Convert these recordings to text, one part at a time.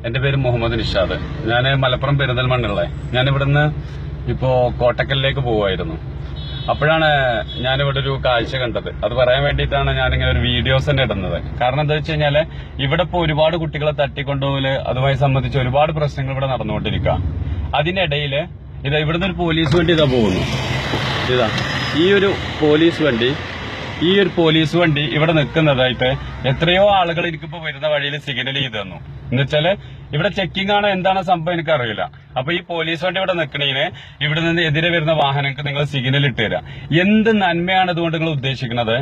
എന്റെ പേര് മുഹമ്മദ് നിഷാദ്. ഞാൻ മലപ്പുറം പെരിന്തൽമണ്ണുള്ള. ഞാൻ ഇവിടുന്ന് ഇപ്പോ കോട്ടക്കലിലേക്ക് പോവായിരുന്നു. അപ്പോഴാണ് ഞാനിവിടെ ഒരു കാഴ്ച കണ്ടത്. അത് പറയാൻ വേണ്ടിയിട്ടാണ് ഞാനിങ്ങനെ ഒരു വീഡിയോസ് തന്നെ ഇടുന്നത്. കാരണം എന്താ വെച്ച് കഴിഞ്ഞാല് ഇവിടെ ഇപ്പൊ ഒരുപാട് കുട്ടികളെ തട്ടിക്കൊണ്ടുപോകല് അതുമായി സംബന്ധിച്ച് ഒരുപാട് പ്രശ്നങ്ങൾ ഇവിടെ നടന്നുകൊണ്ടിരിക്കുക. അതിനിടയില് ഇവിടുന്ന് ഒരു പോലീസ് വണ്ടി പോകുന്നു. ഈ ഒരു പോലീസ് വണ്ടി ഇവിടെ നിൽക്കുന്നതായിട്ട് എത്രയോ ആളുകൾ എനിക്കിപ്പോ വരുന്ന വഴിയിൽ സിഗ്നൽ ചെയ്ത് തന്നു. എന്നുവെച്ചാല് ഇവിടെ ചെക്കിംഗ് ആണ്, എന്താണ് സംഭവം എനിക്കറിയില്ല. അപ്പൊ ഈ പോലീസ് വണ്ടി ഇവിടെ നിൽക്കണേന് ഇവിടെ നിന്ന് എതിരെ വരുന്ന വാഹനങ്ങൾക്ക് നിങ്ങൾ സിഗ്നൽ ഇട്ട് തരാം. എന്ത് നന്മയാണ് ഇതുകൊണ്ട് നിങ്ങൾ ഉദ്ദേശിക്കുന്നത്?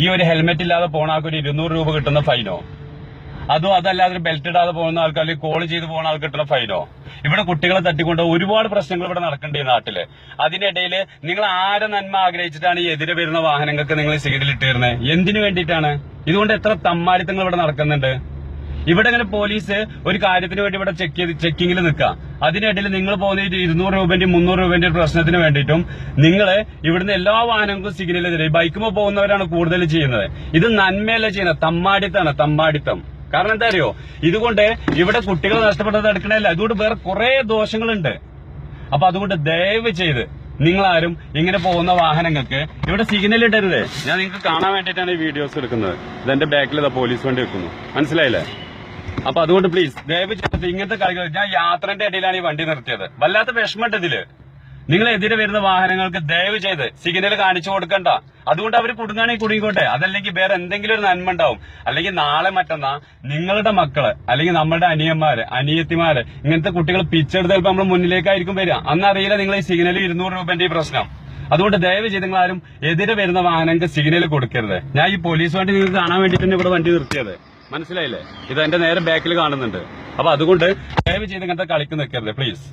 ഈ ഒരു ഹെൽമെറ്റ് ഇല്ലാതെ പോണ ആൾക്ക് ഒരു 200 രൂപ കിട്ടുന്ന ഫൈനോ? അതല്ലാതെ ഒരു ബെൽറ്റ് ഇടാതെ പോകുന്ന ആൾക്ക് അല്ലെങ്കിൽ കോൾ ചെയ്ത് പോകുന്ന ആൾക്ക് കിട്ടുന്ന ഫൈനോ? ഇവിടെ കുട്ടികളെ തട്ടിക്കൊണ്ട് ഒരുപാട് പ്രശ്നങ്ങൾ ഇവിടെ നടക്കേണ്ട ഈ നാട്ടില്. അതിനിടയിൽ നിങ്ങൾ ആരെ നന്മ ആഗ്രഹിച്ചിട്ടാണ് ഈ എതിരെ വരുന്ന വാഹനങ്ങൾക്ക് നിങ്ങൾ സിഗ്നൽ ഇട്ട് തരുന്നത്? എന്തിനു വേണ്ടിയിട്ടാണ്? ഇതുകൊണ്ട് എത്ര തമ്മാടിത്തങ്ങൾ ഇവിടെ നടക്കുന്നുണ്ട്. ഇവിടെ ഇങ്ങനെ പോലീസ് ഒരു കാര്യത്തിന് വേണ്ടി ഇവിടെ ചെക്കിങ്ങിൽ നിൽക്കുക. അതിനിടയിൽ നിങ്ങൾ പോകുന്ന 200 രൂപന്റെ 300 രൂപന്റെ പ്രശ്നത്തിന് വേണ്ടിയിട്ടും നിങ്ങൾ ഇവിടുന്ന് എല്ലാ വാഹനങ്ങൾക്കും സിഗ്നൽ തരും. ബൈക്കുമ്പോൾ പോകുന്നവരാണ് കൂടുതൽ ചെയ്യുന്നത്. ഇത് നന്മയല്ല ചെയ്യുന്നത്, തമ്മാടിത്തം. കാരണം എന്താ അറിയോ, ഇതുകൊണ്ട് ഇവിടെ കുട്ടികൾ നഷ്ടപ്പെട്ടത് എടുക്കണല്ല, ഇതുകൊണ്ട് വേറെ കുറെ ദോഷങ്ങളുണ്ട്. അപ്പൊ അതുകൊണ്ട് ദയവ് ചെയ്ത് നിങ്ങളാരും ഇങ്ങനെ പോകുന്ന വാഹനങ്ങൾക്ക് ഇവിടെ സിഗ്നൽ ഇടരുത്. ഞാൻ നിങ്ങൾക്ക് കാണാൻ വേണ്ടിയിട്ടാണ് ഈ വീഡിയോസ് എടുക്കുന്നത്. ഇതെന്റെ ബാക്കിൽ പോലീസ് വണ്ടി വെക്കുന്നു, മനസ്സിലായില്ലേ? അപ്പൊ അതുകൊണ്ട് പ്ലീസ് ദയവ് ചെയ്തിട്ട് ഇങ്ങനത്തെ കളികൾ, ഞാൻ യാത്രന്റെ ഇടയിലാണ് ഈ വണ്ടി നിർത്തിയത്. വല്ലാത്ത വിഷമമുണ്ട് ഇതില്. നിങ്ങൾ എതിരെ വരുന്ന വാഹനങ്ങൾക്ക് ദയവ് ചെയ്ത് സിഗ്നൽ കാണിച്ചു കൊടുക്കണ്ട. അതുകൊണ്ട് അവർ കുടുങ്ങാണെങ്കിൽ കുടുങ്ങിക്കോട്ടെ, അതല്ലെങ്കിൽ വേറെ എന്തെങ്കിലും ഒരു നന്മ ഉണ്ടാവും. അല്ലെങ്കിൽ നാളെ മറ്റന്നാ നിങ്ങളുടെ മക്കള് അല്ലെങ്കിൽ നമ്മുടെ അനിയത്തിമാര് ഇങ്ങനത്തെ കുട്ടികൾ പിച്ചെടുത്ത് ചിലപ്പോൾ നമ്മുടെ മുന്നിലേക്കായിരിക്കും വരിക. അന്നറിയില്ല നിങ്ങൾ ഈ സിഗ്നൽ 200 രൂപന്റെ ഈ പ്രശ്നം. അതുകൊണ്ട് ദയവ് ചെയ്ത് നിങ്ങളാരും എതിരെ വരുന്ന വാഹനങ്ങൾക്ക് സിഗ്നൽ കൊടുക്കരുത്. ഞാൻ ഈ പോലീസ് വണ്ടി നിങ്ങൾക്ക് കാണാൻ വേണ്ടിയിട്ടാണ് ഇവിടെ വണ്ടി നിർത്തിയത്, മനസ്സിലായില്ലേ? ഇത് എന്റെ നേരെ ബാക്കിൽ കാണുന്നുണ്ട്. അപ്പൊ അതുകൊണ്ട് ദയവ് ചെയ്ത് ഇങ്ങനത്തെ കളിക്ക് നിൽക്കരുത് പ്ലീസ്.